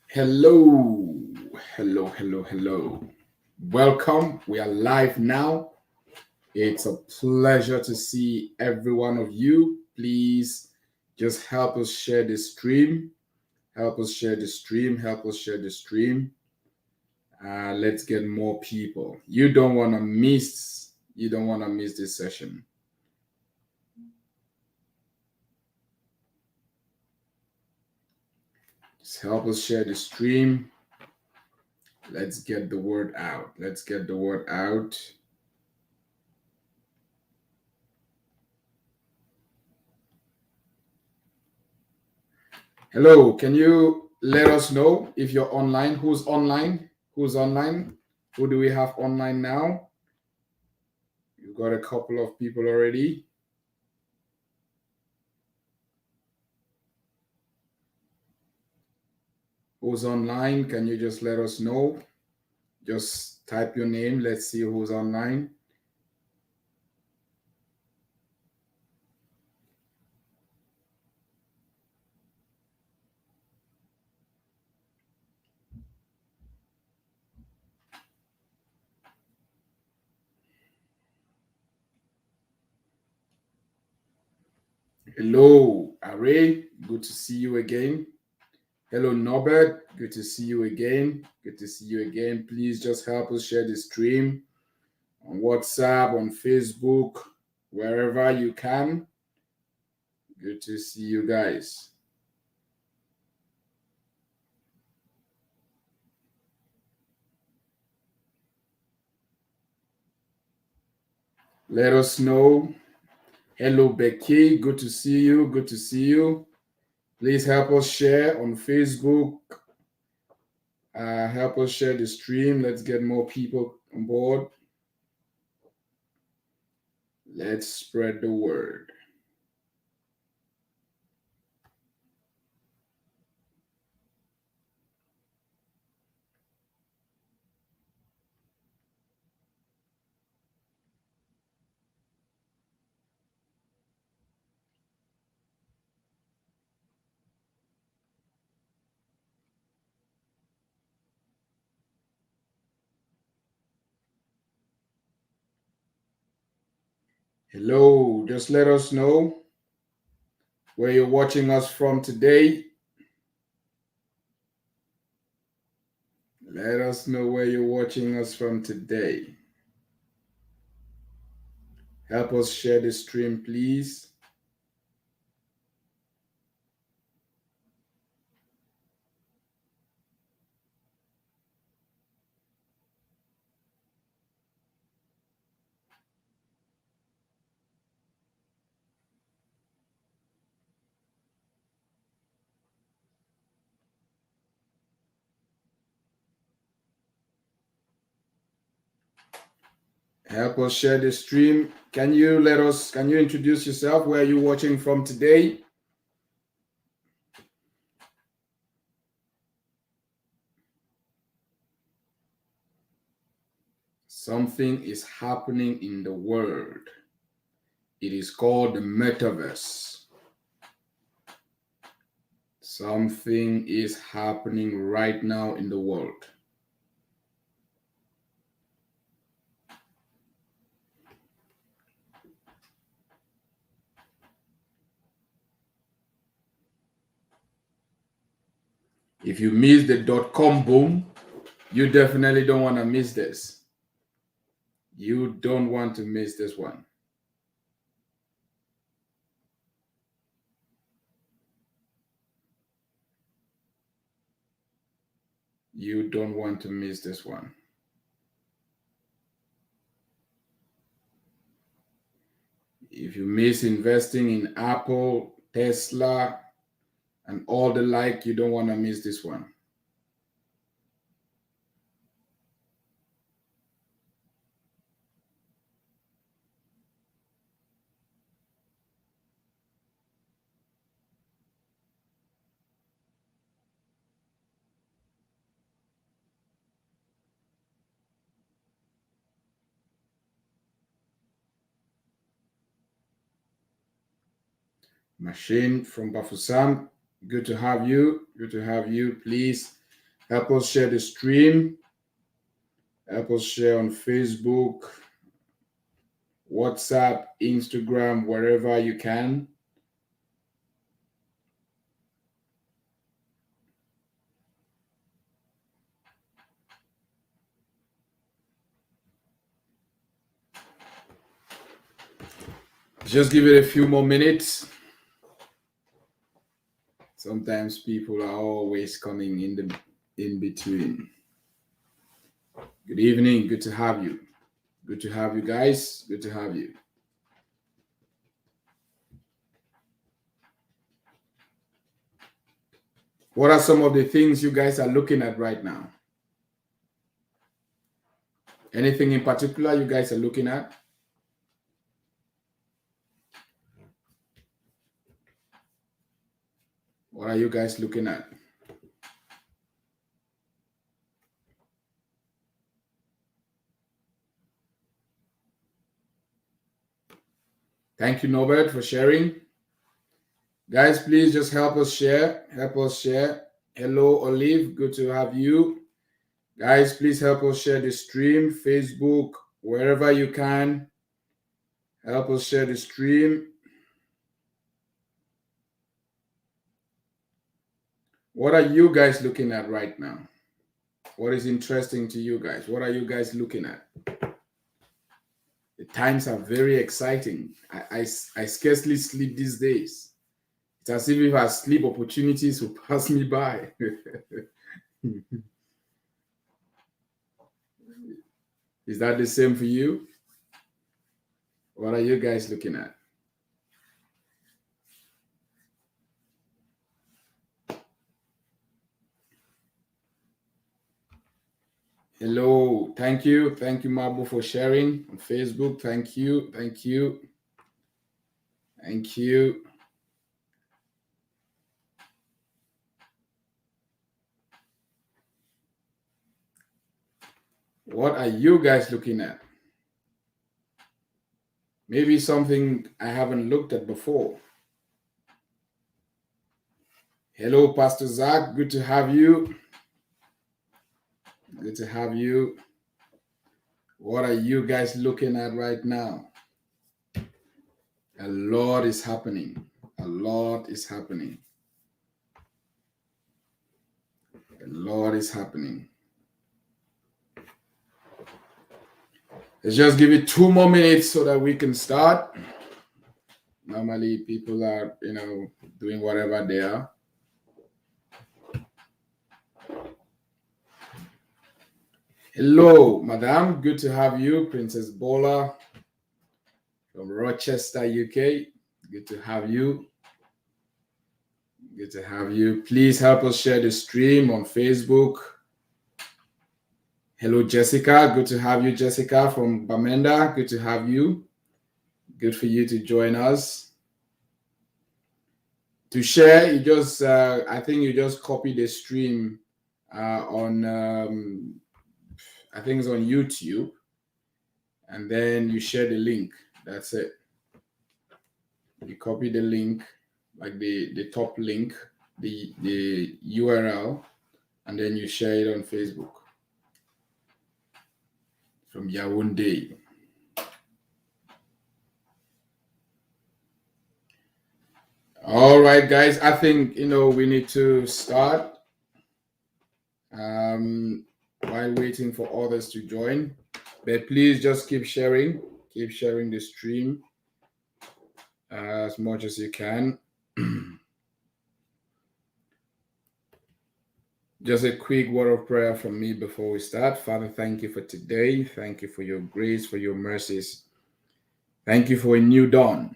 Hello, hello. Welcome. We are live now. It's a pleasure to see every one of you. Please just help us share the stream. Help us share the stream. Help us share the stream. Let's get more people. You don't want to miss. You don't want to miss this session. Just help us share the stream. Let's get the word out. Let's get the word out. Hello, can you let us know if you're online? Who's online? Who's online? Who do we have online now? You've got a couple of people already. Who's online? Can you just let us know? Just type your name. Let's see who's online. Hello, Array. Good to see you again. Hello, Norbert. Good to see you again. Good to see you again. Please just help us share the stream on WhatsApp, on Facebook, wherever you can. Good to see you guys. Let us know. Hello, Becky. Good to see you. Good to see you. Please help us share on Facebook. Help us share the stream. Let's get more people on board. Let's spread the word. Hello, just let us know where you're watching us from today. Let us know where you're watching us from today. Help us share the stream, please. Help us share the stream. Can you introduce yourself? Where are you watching from today? Something is happening in the world. It is called the Metaverse. Something is happening right now in the world. If you miss the .com boom, you definitely don't want to miss this. You don't want to miss this one. You don't want to miss this one. If you miss investing in Apple, Tesla, and all the like, you don't want to miss this one. Machine from Bafusam, good to have you. Good to have you. Please Help us share the stream. Help us share on Facebook, WhatsApp, Instagram, wherever you can. Just give it a few more minutes. Sometimes people are always coming in between. Good evening. Good to have you. Good to have you guys. Good to have you. What are some of the things you guys are looking at right now? Anything in particular you guys are looking at? What are you guys looking at? Thank you, Norbert, for sharing. Guys, please just help us share. Help us share. Hello, Olive. Good to have you. Guys, please help us share the stream, Facebook, wherever you can. Help us share the stream. What are you guys looking at right now? What is interesting to you guys? What are you guys looking at? The times are very exciting. I scarcely sleep these days. It's as if our sleep opportunities will pass me by. Is that the same for you? What are you guys looking at? Hello, thank you, Mabu, for sharing on Facebook. Thank you. What are you guys looking at? Maybe something I haven't looked at before. Hello, Pastor Zach. Good to have you. Good to have you. What are you guys looking at right now? A lot is happening. A lot is happening. A lot is happening. Let's just give it 2 more minutes so that we can start. Normally, people are, doing whatever they are. Hello, Madam. Good to have you, Princess Bola from Rochester, UK. Good to have you. Good to have you. Please help us share the stream on Facebook. Hello, Jessica. Good to have you, Jessica from Bamenda. Good to have you. Good for you to join us. To share, you just, I think you just copy the stream on, I think it's on YouTube, and then you share the link. That's it. You copy the link, like the top link, the URL, and then you share it on Facebook from Yaoundé. All right, guys, I think we need to start while waiting for others to join. But please just keep sharing the stream as much as you can. Just a quick word of prayer from me before we start. Father, thank you for today. Thank you for your grace, for your mercies. Thank you for a new dawn.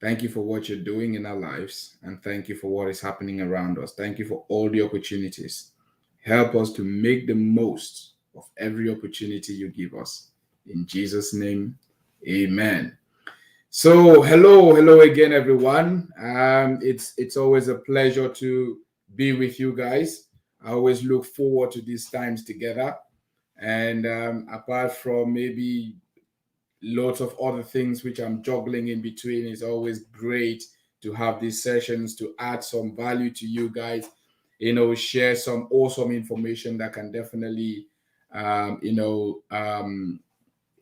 Thank you for what you're doing in our lives. And thank you for what is happening around us. Thank you for all the opportunities. Help us to make the most of every opportunity you give us. In Jesus' name, amen. So hello again, everyone. It's always a pleasure to be with you guys. I always look forward to these times together. And apart from maybe lots of other things which I'm juggling in between, it's always great to have these sessions to add some value to you guys. share some awesome information that can definitely,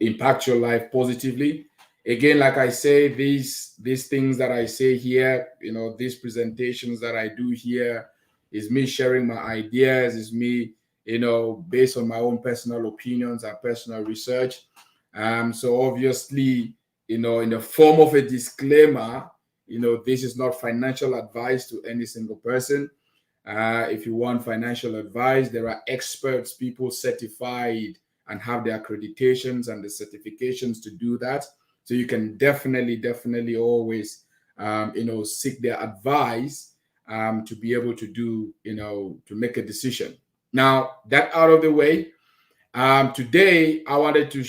impact your life positively. Again, like I say, these things that I say here, these presentations that I do here, is me sharing my ideas, is me, based on my own personal opinions and personal research. So obviously, in the form of a disclaimer, this is not financial advice to any single person. If you want financial advice, there are experts, people certified and have the accreditations and the certifications to do that. So you can definitely always, seek their advice to be able to do, to make a decision. Now, that out of the way, today I wanted to,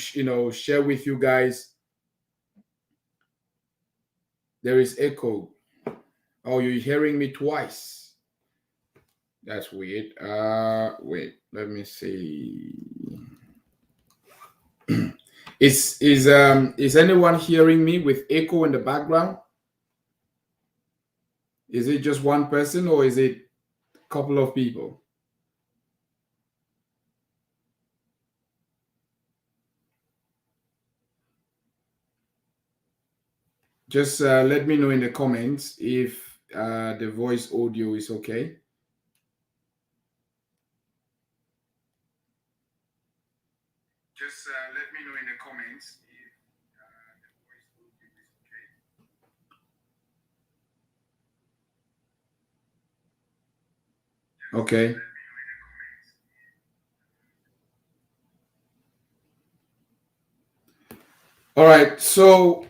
share with you guys. There is echo. Oh, you're hearing me twice. That's weird. Wait, let me see. Is anyone hearing me with echo in the background? Is it just one person or is it a couple of people? Just let me know in the comments if the voice audio is okay. Just let me know in the comments if the voice audio is okay. Okay. All right. So,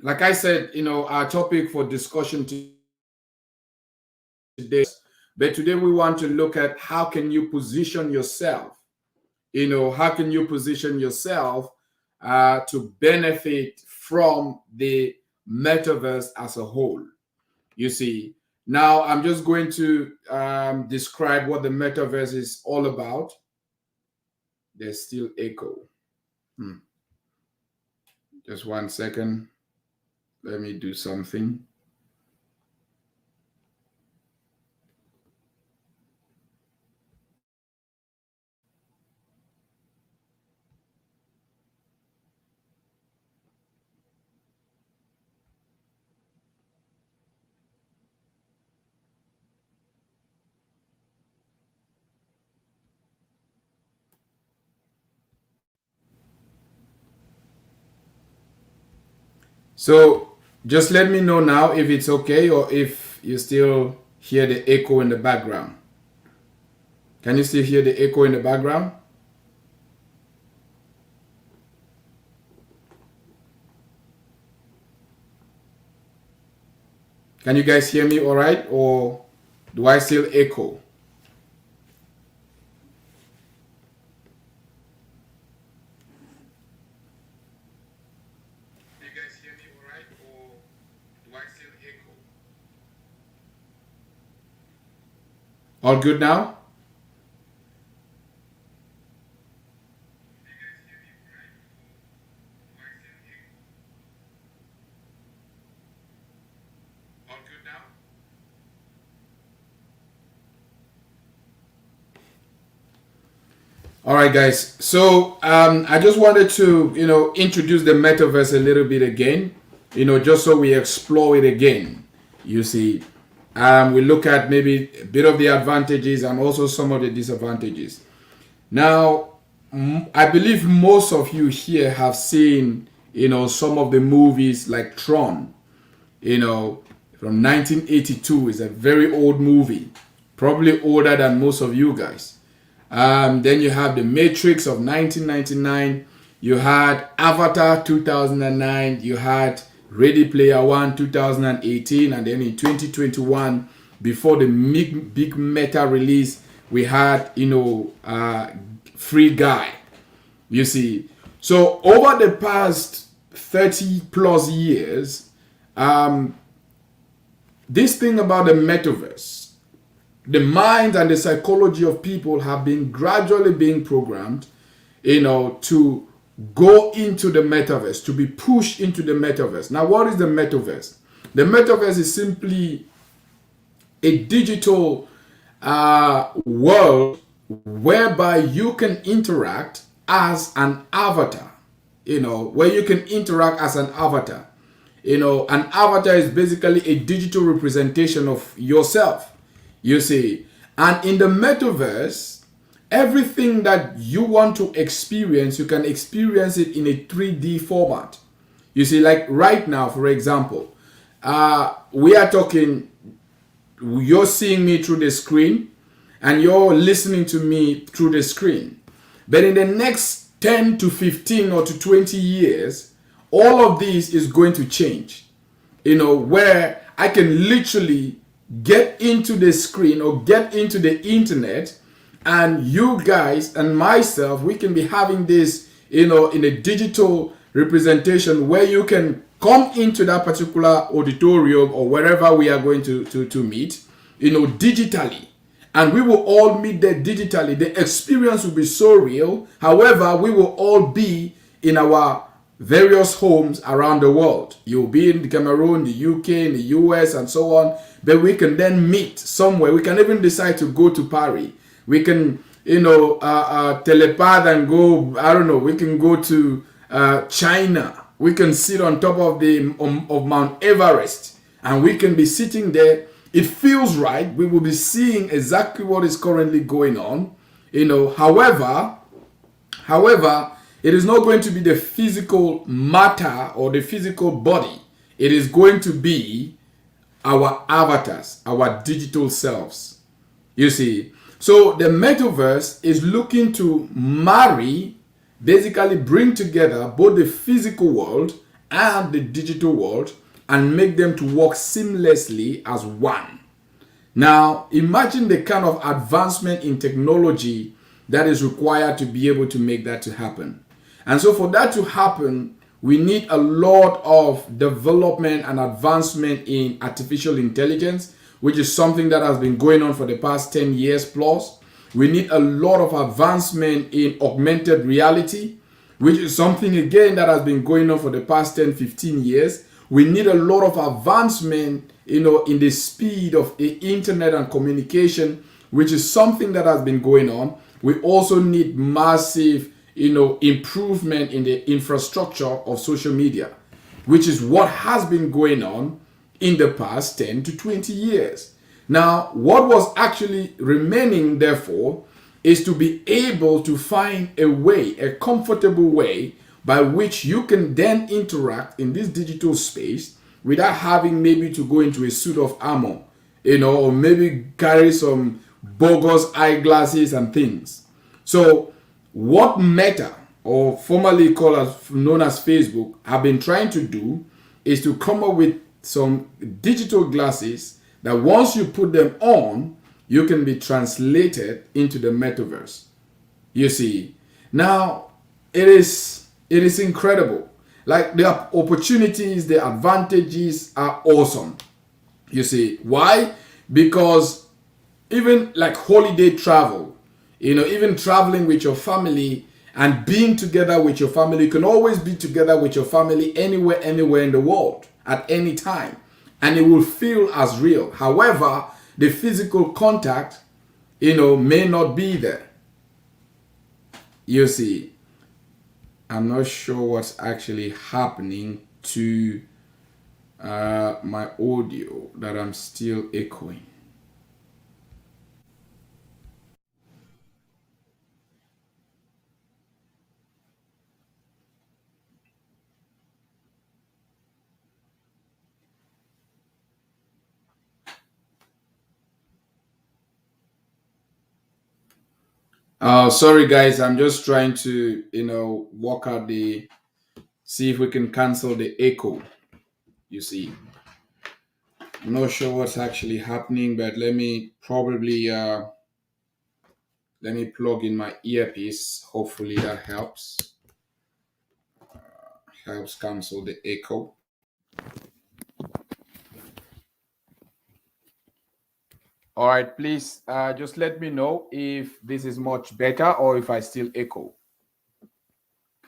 like I said, our topic for discussion today, but today we want to look at how can you position yourself. How can you position yourself to benefit from the metaverse as a whole? You see, now I'm just going to describe what the metaverse is all about. There's still echo. Just 1 second. Let me do something. So just let me know now if it's okay or if you still hear the echo in the background. Can you still hear the echo in the background? Can you guys hear me all right, or do I still echo? You guys hear me all right, or do I still echo? All good now? All good now? All right, guys. So I just wanted to, introduce the metaverse a little bit again, just so we explore it again. You see, we look at maybe a bit of the advantages and also some of the disadvantages. Now, I believe most of you here have seen, some of the movies like Tron, from 1982. Is a very old movie, probably older than most of you guys. Then you have The Matrix of 1999. You had Avatar 2009. You had Ready Player One 2018. And then in 2021, before the big meta release, we had, Free Guy. You see. So over the past 30 plus years, this thing about the metaverse, the mind and the psychology of people have been gradually being programmed, to go into the metaverse, to be pushed into the metaverse. Now, what is the metaverse? The metaverse is simply a digital world whereby you can interact as an avatar, where you can interact as an avatar. An avatar is basically a digital representation of yourself, you see. And in the metaverse, everything that you want to experience, you can experience it in a 3D format. You see, like right now, for example, we are talking, you're seeing me through the screen and you're listening to me through the screen. But in the next 10 to 15 or to 20 years, all of this is going to change. Where I can literally get into the screen or get into the internet, and you guys and myself, we can be having this, in a digital representation where you can come into that particular auditorium or wherever we are going to meet, digitally. And we will all meet there digitally. The experience will be so real. However, we will all be in our various homes around the world. You'll be in Cameroon, the UK, in the US, and so on. But we can then meet somewhere. We can even decide to go to Paris. We can, telepath and go, I don't know, we can go to China. We can sit on top of Mount Everest, and we can be sitting there. It feels right. We will be seeing exactly what is currently going on. However, it is not going to be the physical matter or the physical body. It is going to be our avatars, our digital selves. You see, so the metaverse is looking to basically bring together both the physical world and the digital world and make them to work seamlessly as one. Now, imagine the kind of advancement in technology that is required to be able to make that to happen. And so for that to happen, we need a lot of development and advancement in artificial intelligence, which is something that has been going on for the past 10 years plus. We need a lot of advancement in augmented reality, which is something again that has been going on for the past 10, 15 years. We need a lot of advancement, in the speed of the internet and communication, which is something that has been going on. We also need massive, improvement in the infrastructure of social media, which is what has been going on in the past 10 to 20 years. Now, what was actually remaining, therefore, is to be able to find a way, a comfortable way, by which you can then interact in this digital space without having maybe to go into a suit of armor, or maybe carry some bogus eyeglasses and things. So what Meta, or formerly known as Facebook, have been trying to do is to come up with some digital glasses that once you put them on, you can be translated into the metaverse. You see, now it is incredible. Like, the opportunities, the advantages are awesome. You see, why? Because even like holiday travel, even traveling with your family and being together with your family, you can always be together with your family anywhere in the world at any time, and it will feel as real. However, the physical contact, may not be there. You see, I'm not sure what's actually happening to my audio, that I'm still echoing. Sorry guys, I'm just trying to, work out see if we can cancel the echo. You see, I'm not sure what's actually happening, but let me plug in my earpiece. Hopefully that helps cancel the echo. All right, please just let me know if this is much better or if I still echo.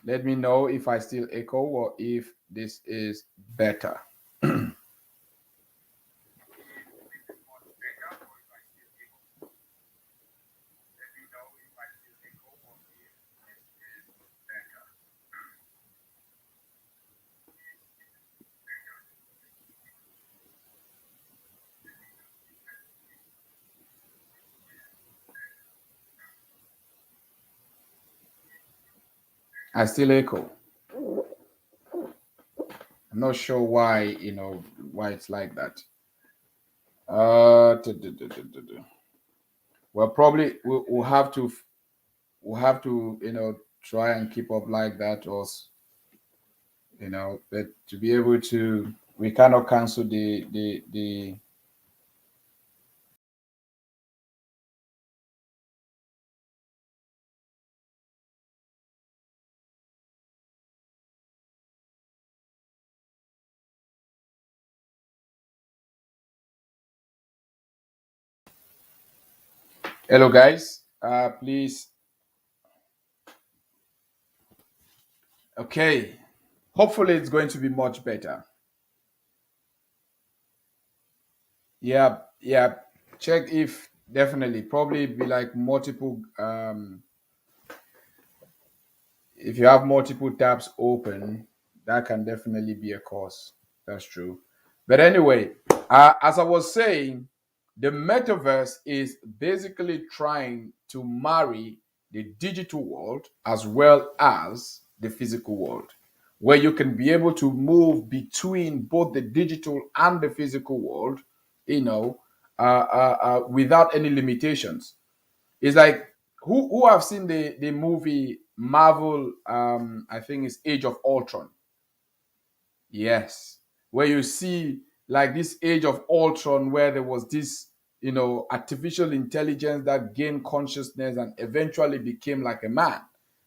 Let me know if I still echo or if this is better. I still echo. I'm not sure why, why it's like that. Well, probably we'll have to, try and keep up like that, or but to be able to, we cannot cancel the. Hello, guys. Please. Okay. Hopefully, it's going to be much better. Yeah, yeah. Check if definitely probably be like multiple. If you have multiple tabs open, that can definitely be a cause. That's true. But anyway, as I was saying, the metaverse is basically trying to marry the digital world as well as the physical world, where you can be able to move between both the digital and the physical world, without any limitations. It's like who have seen the movie Marvel? I think it's Age of Ultron. Yes, where you see like this Age of Ultron, where there was this artificial intelligence that gained consciousness and eventually became like a man,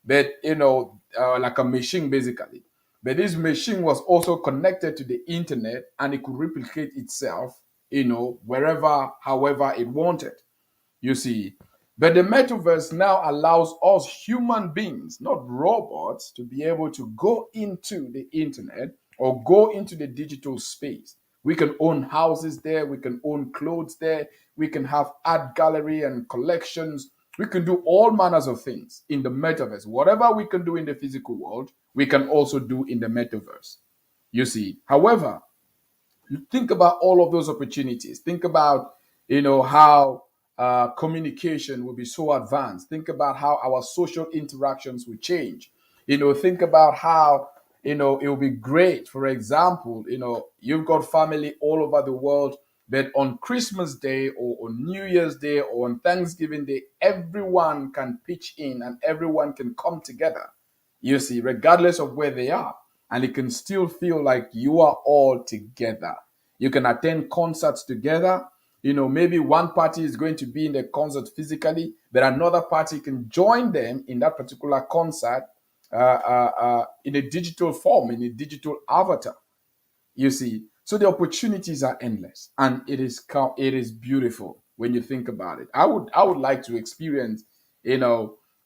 but like a machine basically. But this machine was also connected to the internet and it could replicate itself, wherever, however it wanted. You see, but the metaverse now allows us human beings, not robots, to be able to go into the internet or go into the digital space. We can own houses there, we can own clothes there, we can have art gallery and collections. We can do all manners of things in the metaverse. Whatever we can do in the physical world, we can also do in the metaverse. You see, however, think about all of those opportunities. Think about how communication will be so advanced. Think about how our social interactions will change. Think about how it will be great. For example, you've got family all over the world, but on Christmas Day or on New Year's Day or on Thanksgiving Day, everyone can pitch in and everyone can come together, you see, regardless of where they are. And it can still feel like you are all together. You can attend concerts together. Maybe one party is going to be in the concert physically, but another party can join them in that particular concert in a digital form, in a digital avatar. You see, so the opportunities are endless, and it is beautiful when you think about it. I would like to experience,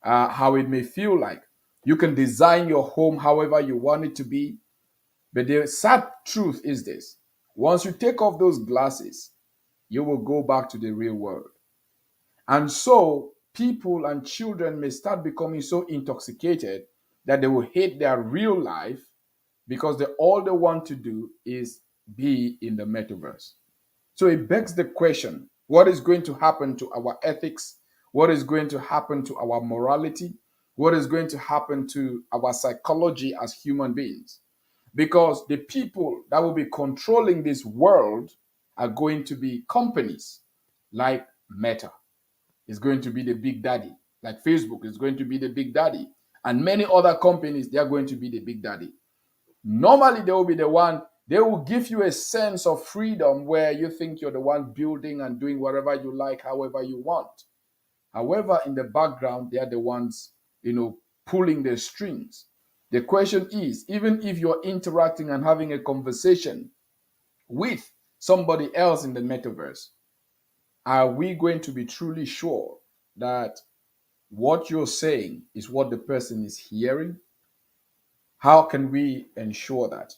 how it may feel like. You can design your home however you want it to be, but the sad truth is this: once you take off those glasses, you will go back to the real world, and so people and children may start becoming so intoxicated that they will hate their real life because all they want to do is be in the metaverse. So it begs the question: what is going to happen to our ethics? What is going to happen to our morality? What is going to happen to our psychology as human beings? Because the people that will be controlling this world are going to be companies like Meta. Is going to be the big daddy. Like Facebook is going to be the big daddy. And many other companies, they are going to be the big daddy. Normally, they will be the one, they will give you a sense of freedom where you think you're the one building and doing whatever you like, however you want. However, in the background, they are the ones, pulling the strings. The question is, even if you're interacting and having a conversation with somebody else in the metaverse, are we going to be truly sure that what you're saying is what the person is hearing? How can we ensure that?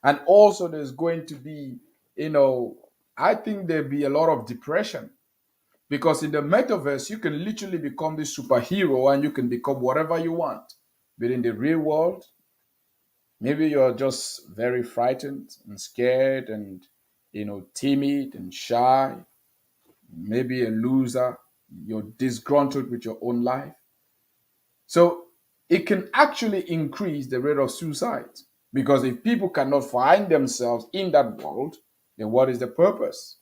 And also, there's going to be, I think there'll be a lot of depression because in the metaverse, you can literally become this superhero and you can become whatever you want. But in the real world, maybe you're just very frightened and scared and, timid and shy, maybe a loser, you're disgruntled with your own life. So it can actually increase the rate of suicide. Because if people cannot find themselves in that world, then what is the purpose?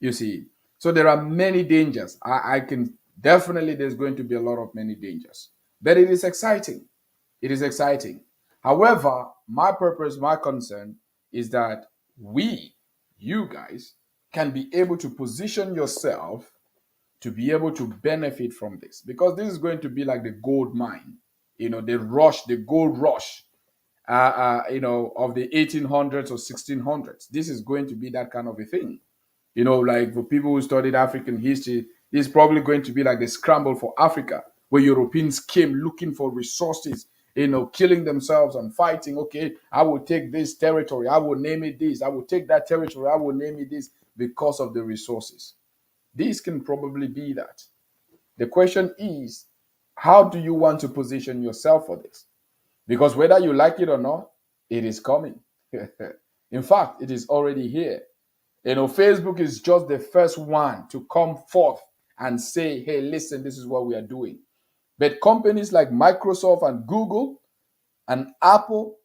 You see, so there are many dangers. I can definitely, there's going to be a lot of many dangers, but it is exciting. It is exciting. However, my purpose, my concern is that you guys, can be able to position yourself to be able to benefit from this, because this is going to be like the gold mine, the gold rush, of the 1800s or 1600s. This is going to be that kind of a thing. Like for people who studied African history, this is probably going to be like the scramble for Africa, where Europeans came looking for resources, killing themselves and fighting. Okay, I will take this territory, I will name it this. I will take that territory, I will name it this, because of the resources. This can probably be that. The question is, how do you want to position yourself for this? Because whether you like it or not, it is coming. In fact, it is already here. Facebook is just the first one to come forth and say, hey, listen, this is what we are doing. But companies like Microsoft and Google and Apple,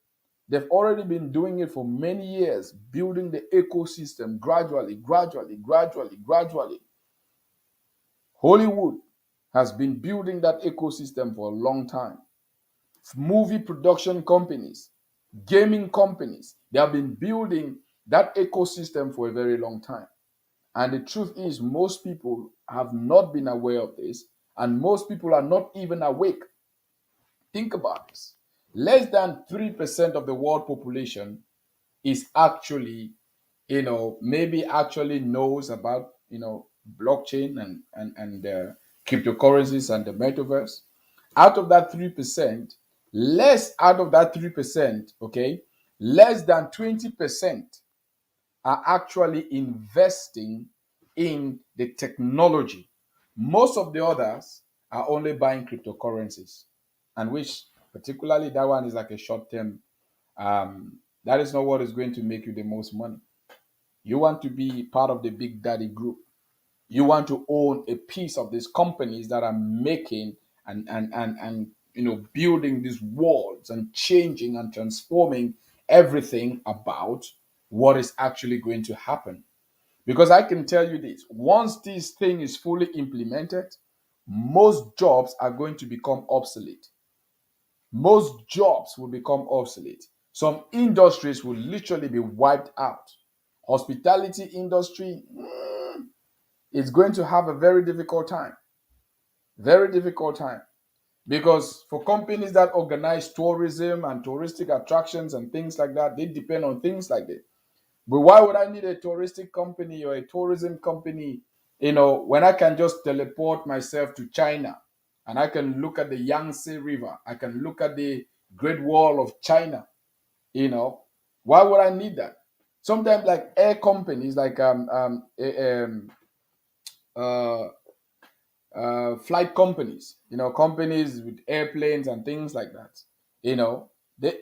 they've already been doing it for many years, building the ecosystem gradually, gradually, gradually, gradually. Hollywood has been building that ecosystem for a long time. Movie production companies, gaming companies, they have been building that ecosystem for a very long time. And the truth is, most people have not been aware of this, and most people are not even awake. Think about this. Less than 3% of the world population is actually, maybe actually knows about, blockchain and cryptocurrencies and the metaverse. Out of that 3%, okay, less than 20% are actually investing in the technology. Most of the others are only buying cryptocurrencies, and which particularly that one is like a short term. That is not what is going to make you the most money. You want to be part of the big daddy group. You want to own a piece of these companies that are making and building these worlds and changing and transforming everything about what is actually going to happen. Because I can tell you this, once this thing is fully implemented, most jobs are going to become obsolete. Most jobs will become obsolete. Some industries will literally be wiped out. Hospitality industry is going to have a very difficult time. Very difficult time. Because for companies that organize tourism and touristic attractions and things like that, they depend on things like that. But why would I need a touristic company or a tourism company, when I can just teleport myself to China and I can look at the Yangtze River, I can look at the Great Wall of China, why would I need that? Sometimes like air companies, like uh, flight companies, companies with airplanes and things like that,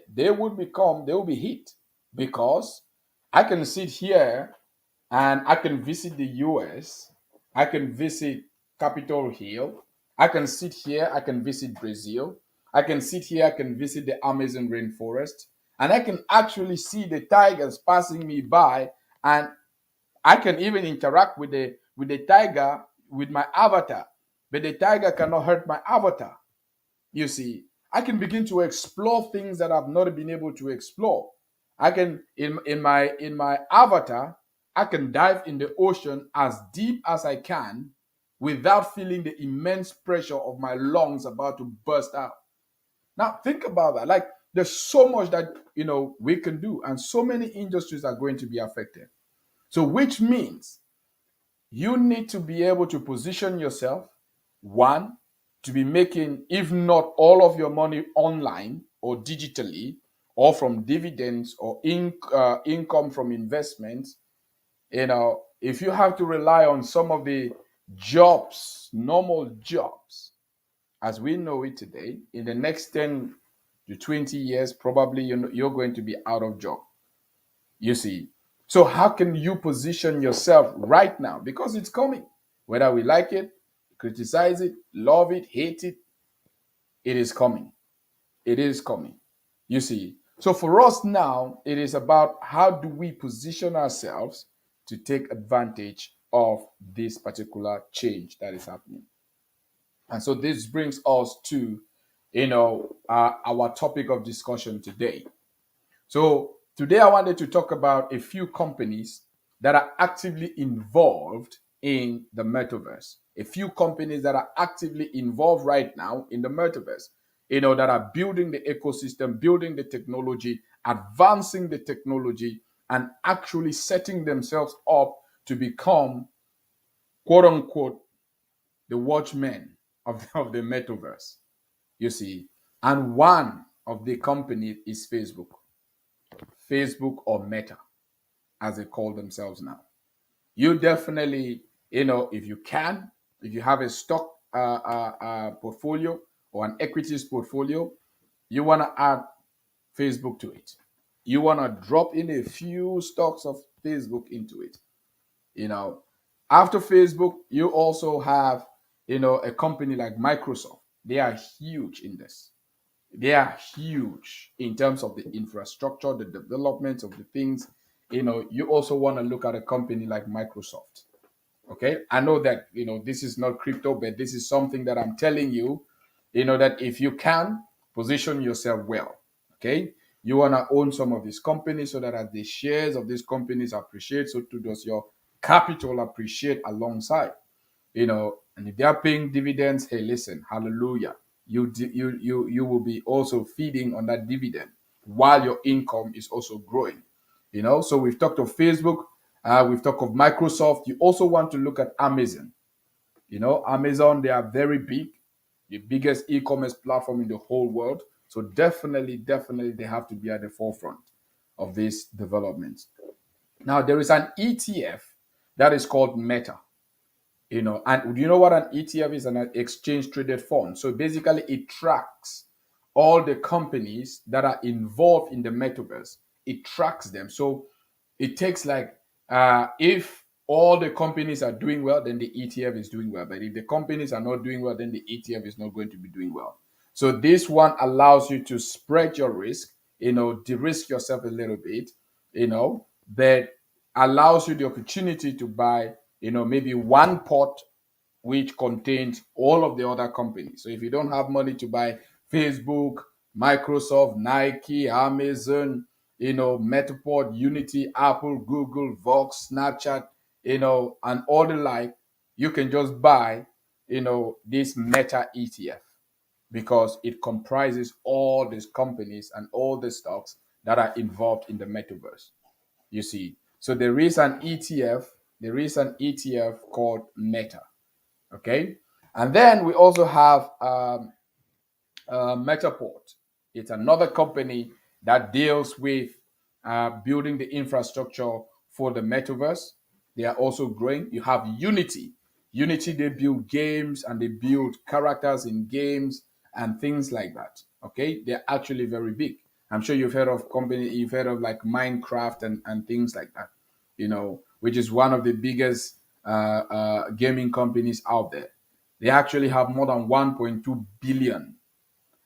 they will be hit, because I can sit here and I can visit the US, I can visit Capitol Hill, I can sit here, I can visit Brazil, I can sit here, I can visit the Amazon rainforest, and I can actually see the tigers passing me by, and I can even interact with the tiger with my avatar, but the tiger cannot hurt my avatar. You see, I can begin to explore things that I've not been able to explore. I can in my avatar, I can dive in the ocean as deep as I can without feeling the immense pressure of my lungs about to burst out. Now think about that. Like there's so much that we can do, and so many industries are going to be affected. So which means you need to be able to position yourself, one, to be making, if not all of your money online or digitally, or from dividends or income from investments. If you have to rely on some of the jobs, normal jobs, as we know it today, in the next 10 to 20 years, probably you're going to be out of job. You see, so how can you position yourself right now? Because it's coming. Whether we like it, criticize it, love it, hate it, it is coming. It is coming. You see. So for us now, it is about how do we position ourselves to take advantage of this particular change that is happening. And so this brings us to, our topic of discussion today. So today I wanted to talk about a few companies that are actively involved in the metaverse. A few companies that are actively involved right now in the metaverse, that are building the ecosystem, building the technology, advancing the technology, and actually setting themselves up to become, quote unquote, the watchmen of the metaverse. You see, and one of the companies is Facebook or Meta, as they call themselves now. You definitely, if you can, if you have a stock portfolio or an equities portfolio, you want to add Facebook to it. You want to drop in a few stocks of Facebook into it. You know, after Facebook, you also have, a company like Microsoft. They are huge in this. They are huge in terms of the infrastructure, the development of the things. You also want to look at a company like Microsoft. Okay. I know that, this is not crypto, but this is something that I'm telling you, that if you can position yourself well, okay, you want to own some of these companies so that as the shares of these companies appreciate, so too does your capital appreciate alongside. And if they are paying dividends, hey, listen, hallelujah, you will be also feeding on that dividend while your income is also growing. So we've talked of Facebook, we've talked of Microsoft. You also want to look at Amazon. Amazon, they are very big, the biggest e-commerce platform in the whole world. So definitely they have to be at the forefront of this development. Now there is an ETF that is called Meta. And do you know what an ETF is? An exchange traded fund. So basically it tracks all the companies that are involved in the metaverse. It tracks them. So it takes like, if all the companies are doing well, then the ETF is doing well. But if the companies are not doing well, then the ETF is not going to be doing well. So this one allows you to spread your risk, de-risk yourself a little bit, that allows you the opportunity to buy, maybe one pot which contains all of the other companies. So if you don't have money to buy Facebook, Microsoft, Nike, Amazon, Metapod, Unity, Apple, Google, Vox, Snapchat, and all the like, you can just buy, this Meta ETF because it comprises all these companies and all the stocks that are involved in the metaverse. You see, so there is an ETF called Meta. Okay, and then we also have Metaport. It's another company that deals with building the infrastructure for the metaverse. They are also growing. You have Unity. Unity, they build games and they build characters in games and things like that. Okay, they're actually very big. I'm sure you've heard of like Minecraft and things like that, which is one of the biggest gaming companies out there. They actually have more than 1.2 billion.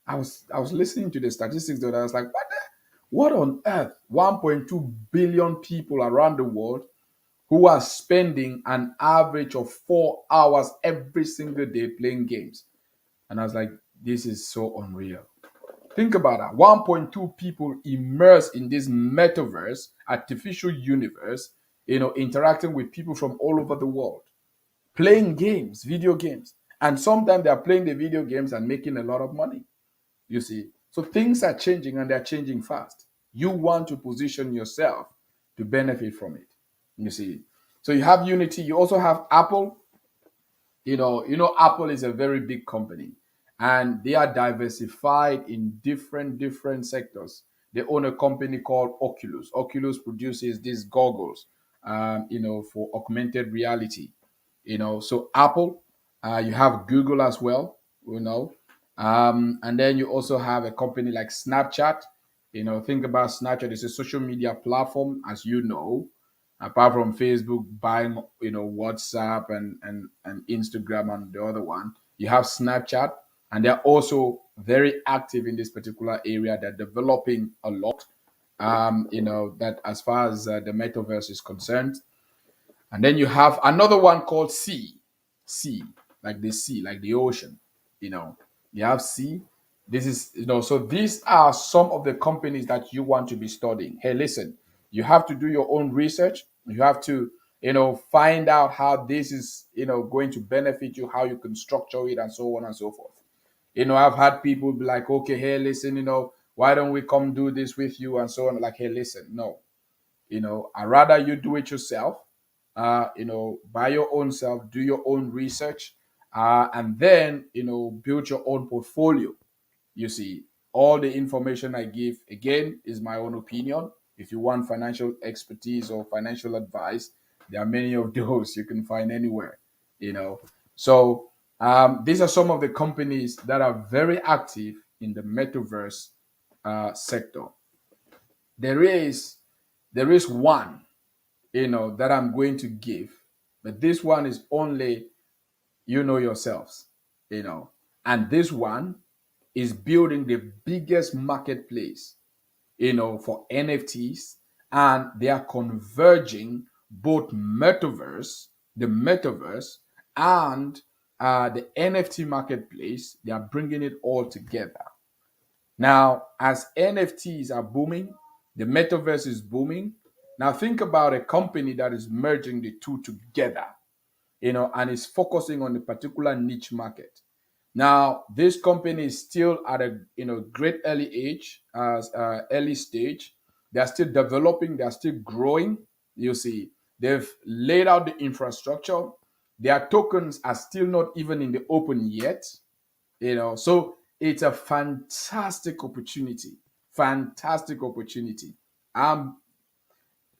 I was listening to the statistics that I was like, what on earth? 1.2 billion people around the world who are spending an average of 4 hours every single day playing games. And I was like, this is so unreal. Think about that. 1.2 people immersed in this metaverse, artificial universe, interacting with people from all over the world, playing games, video games. And sometimes they are playing the video games and making a lot of money. You see, so things are changing and they're changing fast. You want to position yourself to benefit from it. You see, so you have Unity. You also have Apple. Apple is a very big company, and they are diversified in different sectors. They own a company called Oculus. Oculus produces these goggles, for augmented reality. So Apple, you have Google as well. And then you also have a company like Snapchat. Think about Snapchat. It's a social media platform, as you know, apart from Facebook buying, WhatsApp and Instagram and the other one. You have Snapchat, and they're also very active in this particular area. They're developing a lot, that as far as the metaverse is concerned. And then you have another one called sea, like the sea, like the ocean. You know, you have sea. This is, so these are some of the companies that you want to be studying. Hey, listen, you have to do your own research. You have to, find out how this is, going to benefit you, how you can structure it, and so on and so forth. I've had people be like, okay, hey, listen, why don't we come do this with you, and so on. Like, hey, listen, no, I rather you do it yourself, by your own self, do your own research, and then, build your own portfolio. You see, all the information I give, again, is my own opinion. If you want financial expertise or financial advice, there are many of those you can find anywhere, you know. So, these are some of the companies that are very active in the metaverse sector. There is one, that I'm going to give, but this one is only yourselves, and this one is building the biggest marketplace, for NFTs, and they are converging both the metaverse, and the NFT marketplace. They are bringing it all together. Now, as NFTs are booming, the metaverse is booming. Now, think about a company that is merging the two together, and is focusing on a particular niche market. Now, this company is still at a great early age, as early stage. They are still developing. They are still growing. You see, they've laid out the infrastructure. Their tokens are still not even in the open yet. So it's a fantastic opportunity. Fantastic opportunity. Um,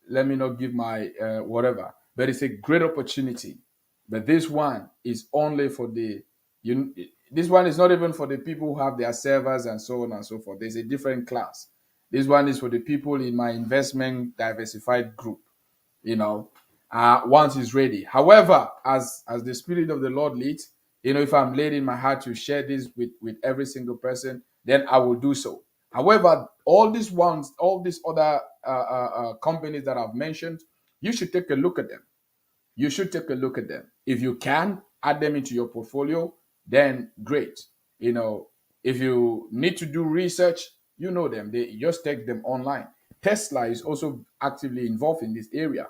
Let me not give my whatever, but it's a great opportunity. But this one is only for you. This one is not even for the people who have their servers and so on and so forth. There's a different class. This one is for the people in my investment diversified group, once it's ready. However, as the Spirit of the Lord leads, if I'm led in my heart to share this with every single person, then I will do so. However, all these other companies that I've mentioned, you should take a look at them. You should take a look at them. If you can add them into your portfolio, then great. If you need to do research, them. They just take them online. Tesla is also actively involved in this area.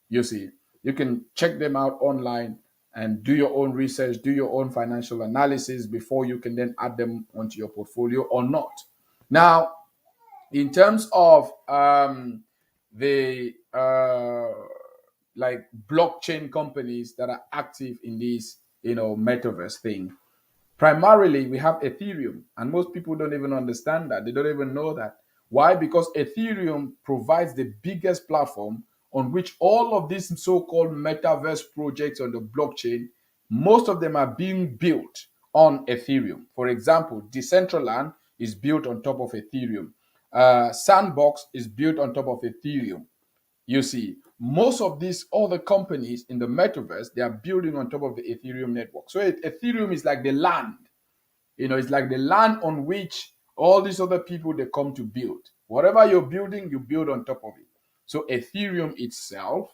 You see, you can check them out online and do your own research, do your own financial analysis before you can then add them onto your portfolio or not. Now, in terms of the like blockchain companies that are active in this, metaverse thing, primarily we have Ethereum, and most people don't even understand that. They don't even know that. Why? Because Ethereum provides the biggest platform on which all of these so-called metaverse projects on the blockchain, most of them are being built on Ethereum. For example, Decentraland is built on top of Ethereum. Sandbox is built on top of Ethereum. You see, most of these other companies in the metaverse, they are building on top of the Ethereum network. So Ethereum is like the land. It's like the land on which all these other people they come to build. Whatever you're building, you build on top of it. So Ethereum itself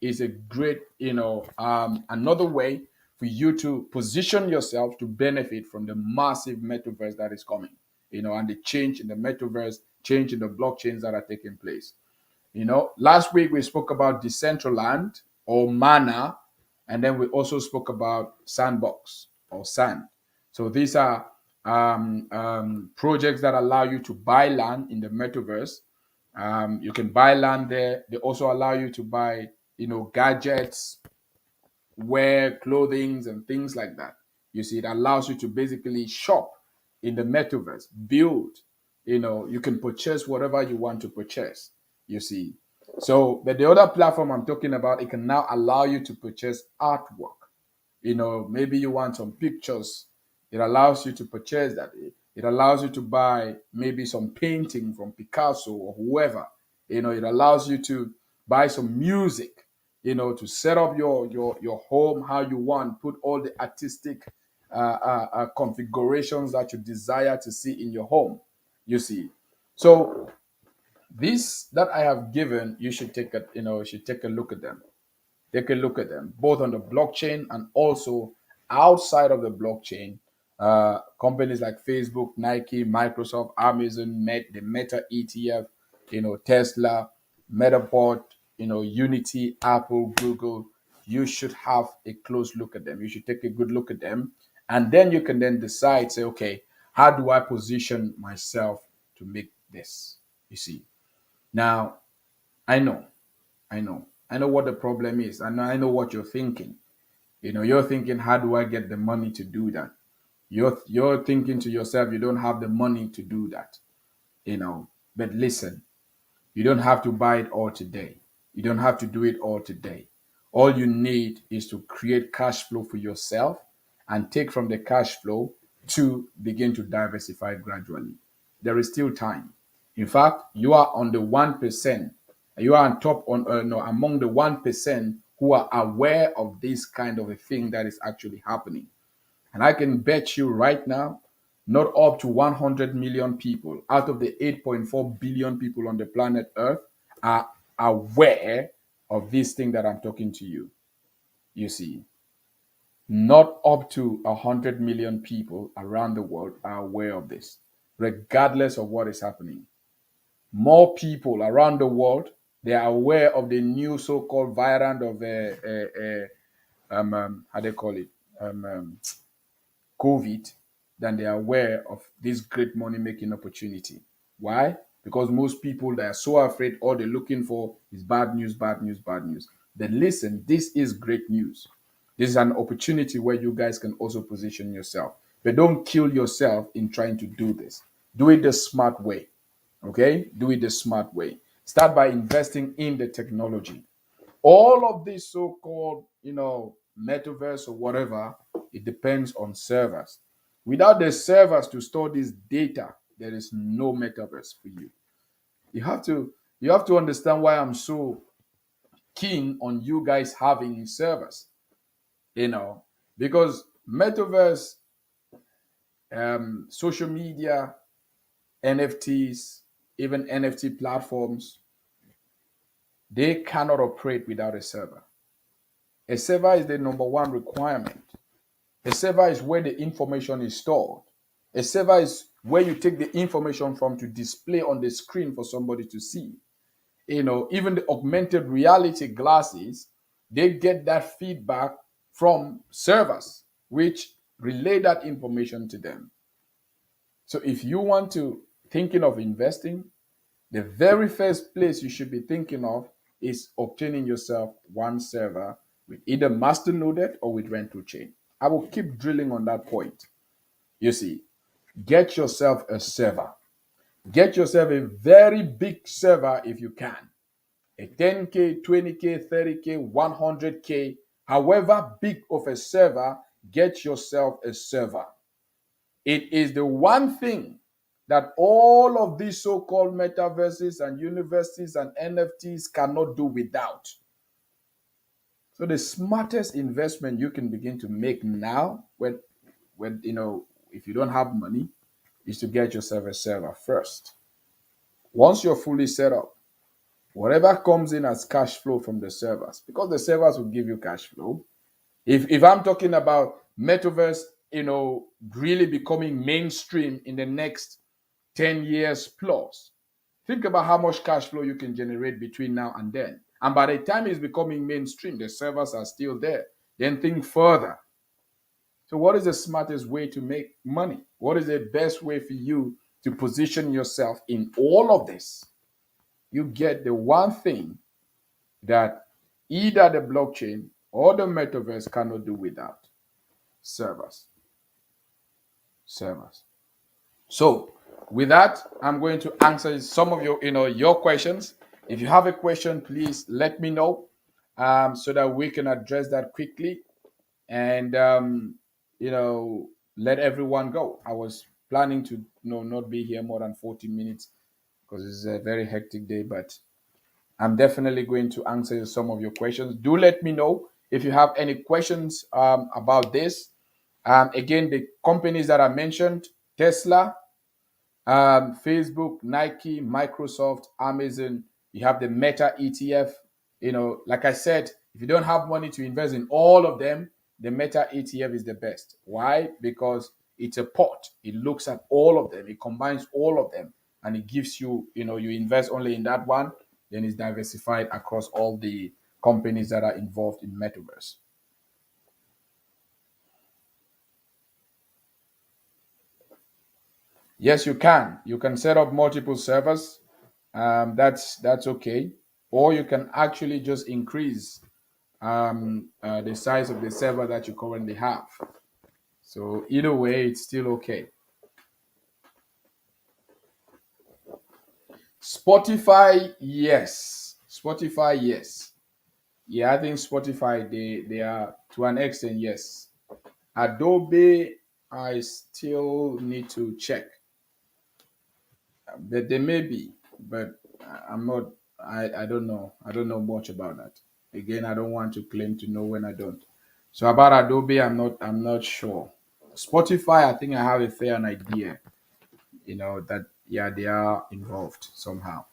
is a great, another way for you to position yourself to benefit from the massive metaverse that is coming, and the change in the metaverse, change in the blockchains that are taking place. Last week we spoke about Decentraland or Mana, and then we also spoke about Sandbox or Sand. So these are projects that allow you to buy land in the metaverse. You can buy land there. They also allow you to buy, gadgets, wear clothing, and things like that. You see, it allows you to basically shop in the metaverse, build. You can purchase whatever you want to purchase. You see. So, but the other platform I'm talking about, it can now allow you to purchase artwork. Maybe you want some pictures. It allows you to purchase that. It allows you to buy maybe some painting from Picasso or whoever. It allows you to buy some music, to set up your home how you want, put all the artistic configurations that you desire to see in your home. You see, so this that I have given, you should take a you should take a look at them. Take a look at them, both on the blockchain and also outside of the blockchain. Companies like Facebook, Nike, Microsoft, Amazon, the Meta ETF, Tesla, Metaport, Unity, Apple, Google. You should have a close look at them. You should take a good look at them, and then you can then decide, say, okay, how do I position myself to make this? You see, now I know I know. I know what the problem is. I know what you're thinking. You're thinking, how do I get the money to do that? You're thinking to yourself, you don't have the money to do that. But listen, you don't have to buy it all today. You don't have to do it all today. All you need is to create cash flow for yourself and take from the cash flow to begin to diversify gradually. There is still time. In fact, you are on the 1%. You are on top on no, among the 1% who are aware of this kind of a thing that is actually happening. And I can bet you right now, not up to 100 million people out of the 8.4 billion people on the planet Earth are aware of this thing that I'm talking to you. You see, not up to 100 million people around the world are aware of this, regardless of what is happening. More people around the world, they are aware of the new so-called variant of how they call it, COVID, than they are aware of this great money making opportunity. Why? Because most people, they are so afraid, all they're looking for is bad news, bad news, bad news. Then listen, this is great news. This is an opportunity where you guys can also position yourself. But don't kill yourself in trying to do this. Do it the smart way. Okay? Do it the smart way. Start by investing in the technology. All of this so-called, metaverse or whatever, it depends on servers. Without the servers to store this data, there is no metaverse for you. You have to understand why I'm so keen on you guys having servers, because metaverse, social media, NFTs, even NFT platforms, they cannot operate without a server. A server is the number one requirement. A server is where the information is stored. A server is where you take the information from to display on the screen for somebody to see. Even the augmented reality glasses, they get that feedback from servers, which relay that information to them. So if you want to thinking of investing, the very first place you should be thinking of is obtaining yourself one server with either master noded or with rental chain. I will keep drilling on that point. You see, get yourself a server. Get yourself a very big server if you can. A 10K, 20K, 30K, 100K, however big of a server, get yourself a server. It is the one thing that all of these so-called metaverses and universities and NFTs cannot do without. So the smartest investment you can begin to make now, when if you don't have money, is to get yourself a server first. Once you're fully set up, whatever comes in as cash flow from the servers, because the servers will give you cash flow. If I'm talking about metaverse, really becoming mainstream in the next 10 years plus, think about how much cash flow you can generate between now and then. And by the time it's becoming mainstream, the servers are still there. Then think further. So, what is the smartest way to make money? What is the best way for you to position yourself in all of this? You get the one thing that either the blockchain or the metaverse cannot do without: servers. Servers. So, with that, I'm going to answer some of your questions. If you have a question, please let me know, so that we can address that quickly and let everyone go. I was planning to not be here more than 40 minutes because it's a very hectic day, but I'm definitely going to answer some of your questions. Do let me know if you have any questions about this. Again, the companies that I mentioned: Tesla, Facebook, Nike, Microsoft, Amazon. You have the Meta ETF. Like I said, if you don't have money to invest in all of them, the Meta ETF is the best. Why? Because it's a pot. It looks at all of them. It combines all of them, and it gives you, you invest only in that one, then it's diversified across all the companies that are involved in Metaverse. Yes, you can. You can set up multiple servers. That's okay. Or you can actually just increase the size of the server that you currently have. So either way, it's still okay. Spotify, yes. Spotify, yes. Yeah, I think Spotify, they are to an extent, yes. Adobe, I still need to check. But they may be, but I'm not. I don't know. I don't know much about that. Again, I don't want to claim to know when I don't. So about Adobe, I'm not sure. Spotify, I think I have a fair idea. That yeah, they are involved somehow.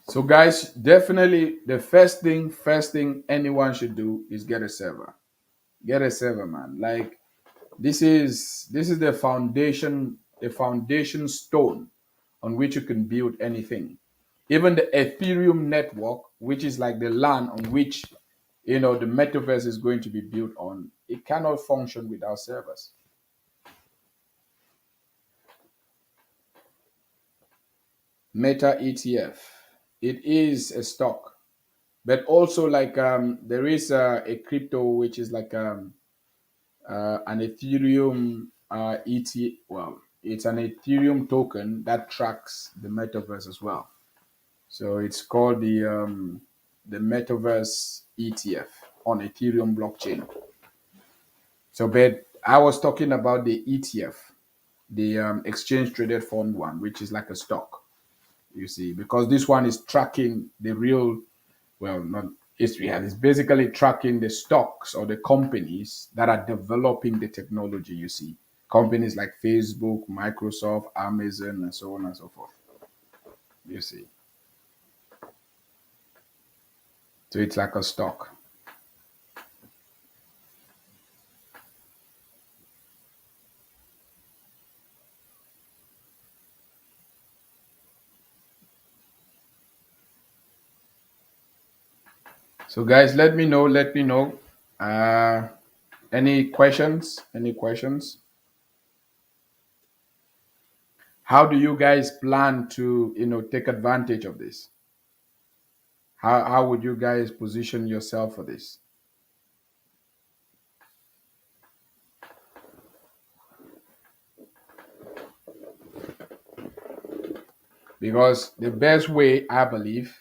So guys, definitely the first thing anyone should do is get a server. Get a server, man. Like this is the foundation stone on which you can build anything. Even the Ethereum network, which is like the land on which the metaverse is going to be built on, it cannot function without servers. Meta ETF, it is a stock, but also like there is a crypto which is like an Ethereum ET. Well, it's an Ethereum token that tracks the metaverse as well. So it's called the Metaverse ETF on Ethereum blockchain. So, but I was talking about the ETF, the exchange traded fund one, which is like a stock. You see, because this one is tracking the real, well, not history. It's basically tracking the stocks or the companies that are developing the technology. You see, companies like Facebook, Microsoft, Amazon, and so on and so forth. You see, so it's like a stock. So guys, let me know. Let me know. Uh, any questions? Any questions? How do you guys plan to, take advantage of this? How would you guys position yourself for this? Because the best way, I believe,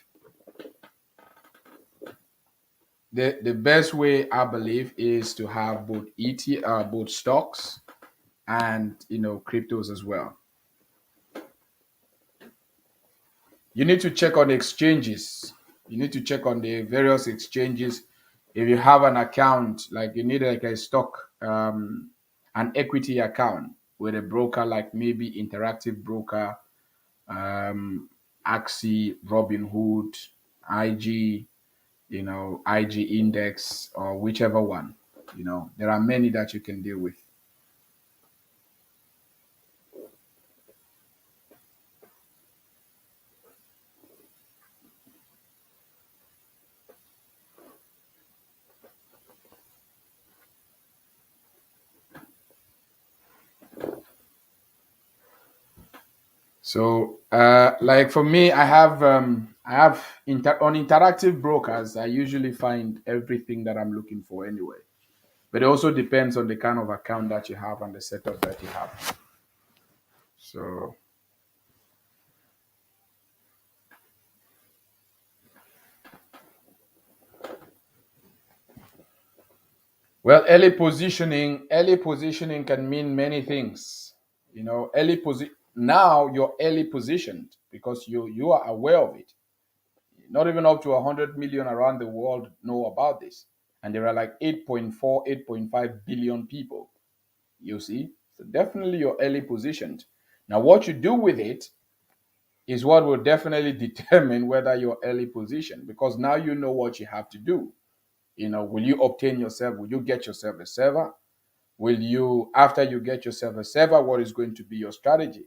the best way I believe is to have both stocks and cryptos as well. You need to check on the exchanges. You need to check on the various exchanges. If you have an account, like you need like a stock, an equity account with a broker, like maybe Interactive Broker, Axie, Robinhood, IG, IG Index, or whichever one. There are many that you can deal with. So, like for me, on interactive brokers. I usually find everything that I'm looking for anyway. But it also depends on the kind of account that you have and the setup that you have. So, well, early positioning can mean many things. Early position. now you're early positioned because you are aware of it. Not even up to 100 million around the world know about this. And there are like 8.4, 8.5 billion people, you see. So definitely you're early positioned. Now, what you do with it is what will definitely determine whether you're early positioned, because now you know what you have to do. Will you obtain yourself? Will you get yourself a server? Will you, after you get yourself a server, what is going to be your strategy?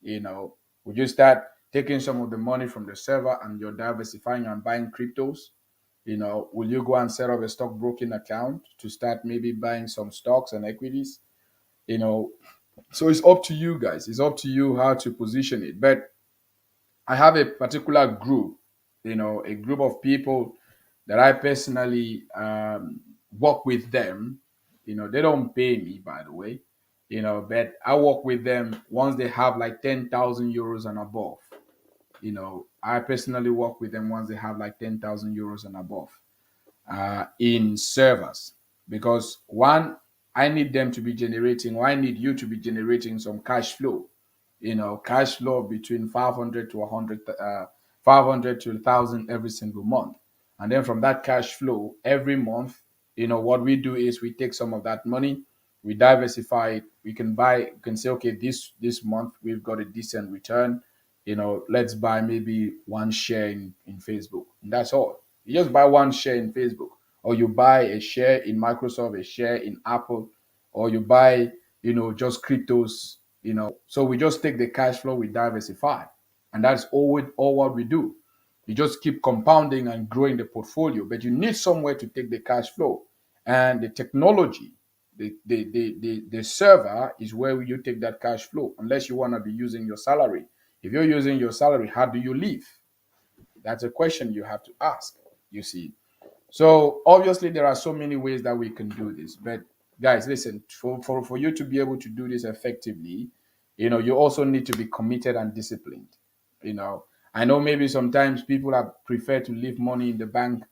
Would you start taking some of the money from the server and you're diversifying and buying cryptos? Will you go and set up a stockbroking account to start maybe buying some stocks and equities? You know, so it's up to you guys. It's up to you how to position it. But I have a particular group, a group of people that I personally work with them. They don't pay me, by the way, but I work with them once they have like 10,000 euros and above. I personally work with them once they have like 10,000 euros and above in servers, because one, I need them to be generating, or I need you to be generating some cash flow. Cash flow between 500 to 100, 500 to 1,000 every single month. And then from that cash flow every month, what we do is we take some of that money, we diversify it. We can say, okay, this month we've got a decent return. Let's buy maybe one share in Facebook. And that's all. You just buy one share in Facebook, or you buy a share in Microsoft, a share in Apple, or you buy, just cryptos. So we just take the cash flow, we diversify, and that's all what we do. You just keep compounding and growing the portfolio, but you need somewhere to take the cash flow, and the technology, the server is where you take that cash flow. Unless you want to be using your salary. If you're using your salary, how do you live? That's a question you have to ask. You see. So obviously there are so many ways that we can do this. But guys, listen, for you to be able to do this effectively, you also need to be committed and disciplined. You know, I know maybe sometimes people are prefer to leave money in the bank,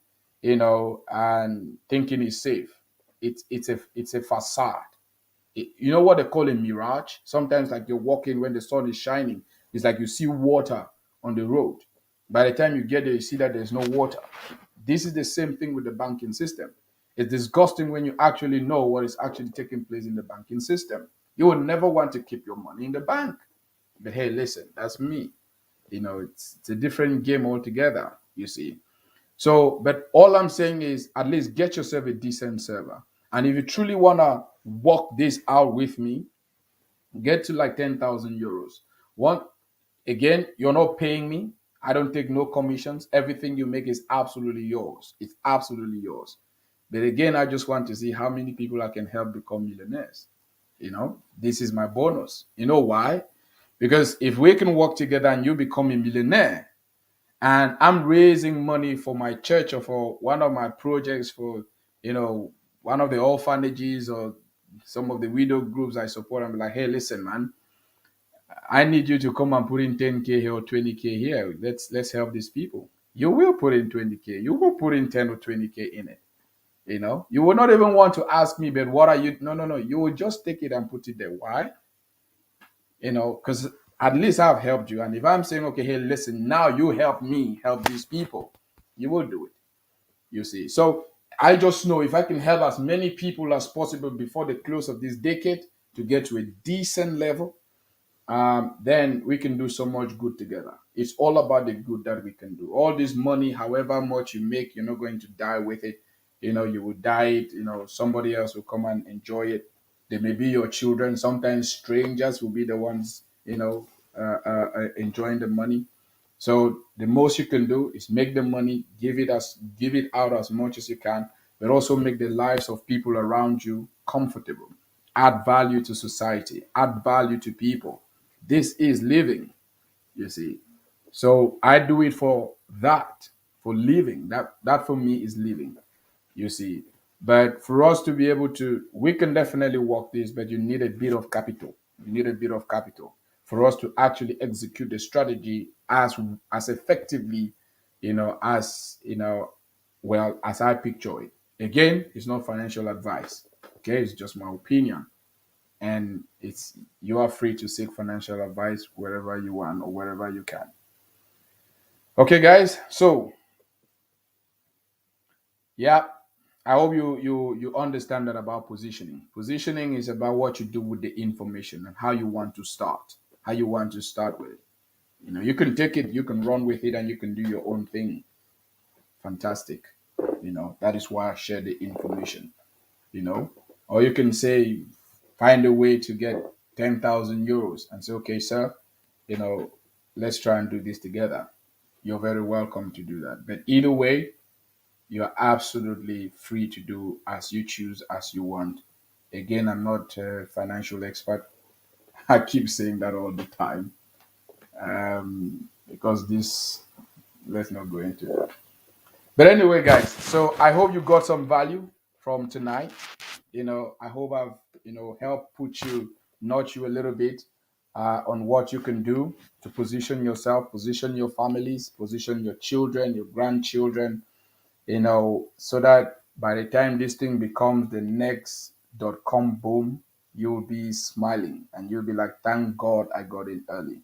and thinking it's safe. It's a facade. You know what they call a mirage? Sometimes, like you're walking when the sun is shining, it's like you see water on the road. By the time you get there, you see that there's no water. This is the same thing with the banking system. It's disgusting when you actually know what is actually taking place in the banking system. You will never want to keep your money in the bank. But hey, listen, that's me. It's a different game altogether, you see. So, but all I'm saying is at least get yourself a decent server. And if you truly want to work this out with me, get to like 10,000 euros. One, again, you're not paying me. I don't take no commissions. Everything you make is absolutely yours. It's absolutely yours. But again, I just want to see how many people I can help become millionaires. This is my bonus. You know why? Because if we can work together and you become a millionaire, and I'm raising money for my church or for one of my projects, for one of the orphanages or some of the widow groups I support, I'm like, hey, listen, man, I need you to come and put in 10K here or 20K here. Let's help these people. You will put in 20K. You will put in 10 or 20K in it. You will not even want to ask me, but what are you? No, no, no. You will just take it and put it there. Why? Because at least I've helped you. And if I'm saying, okay, hey, listen, now you help me help these people, you will do it. You see. So I just know if I can help as many people as possible before the close of this decade to get to a decent level, then we can do so much good together. It's all about the good that we can do. All this money, however much you make, you're not going to die with it. You will die it. Somebody else will come and enjoy it. They may be your children. Sometimes strangers will be the ones, enjoying the money. So the most you can do is make the money, give it out as much as you can, but also make the lives of people around you comfortable. Add value to society, add value to people. This is living, you see. So I do it for that, for living. That for me is living, you see. But for us to be able to, we can definitely work this, but you need a bit of capital. You need a bit of capital for us to actually execute the strategy as effectively, as well as I picture it. Again, it's not financial advice. Okay, it's just my opinion. and it's you are free to seek financial advice wherever you want or wherever you can. Okay, guys. So yeah, I hope you understand that about positioning. Positioning is about what you do with the information and how you want to start, how you want to start with it. You can take it, you can run with it, and you can do your own thing. Fantastic. That is why I share the information. you know, or you can say, find a way to get 10,000 euros and say, okay, sir, you know, let's try and do this together. You're very welcome to do that. But either way, you're absolutely free to do as you choose, as you want. Again, I'm not a financial expert. I keep saying that all the time because this, let's not go into that. But anyway, guys, so I hope you got some value from tonight. I hope I've helped put you, nudge you a little bit on what you can do to position yourself, position your families, position your children, your grandchildren, so that by the time this thing becomes the next .com boom, you'll be smiling and you'll be like, thank God I got in early.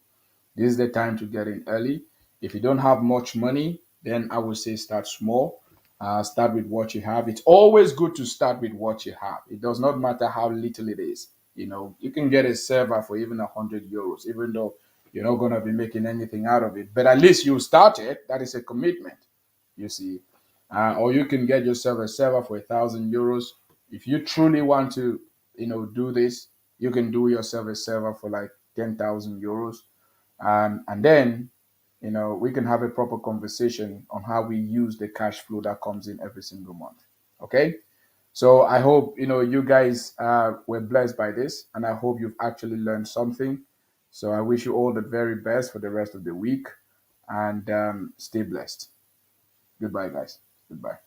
This is the time to get in early. If you don't have much money, then I would say start small. Start with what you have. It's always good to start with what you have. It does not matter how little it is. You can get a server for even 100 euros, even though you're not going to be making anything out of it. But at least you started. That is a commitment, you see. Or you can get yourself a server for 1,000 euros. If you truly want to, do this, you can do yourself a server for like 10,000 euros, and then we can have a proper conversation on how we use the cash flow that comes in every single month. Okay, so I hope you guys were blessed by this, and I hope you've actually learned something. So I wish you all the very best for the rest of the week, and stay blessed. Goodbye, guys. Goodbye.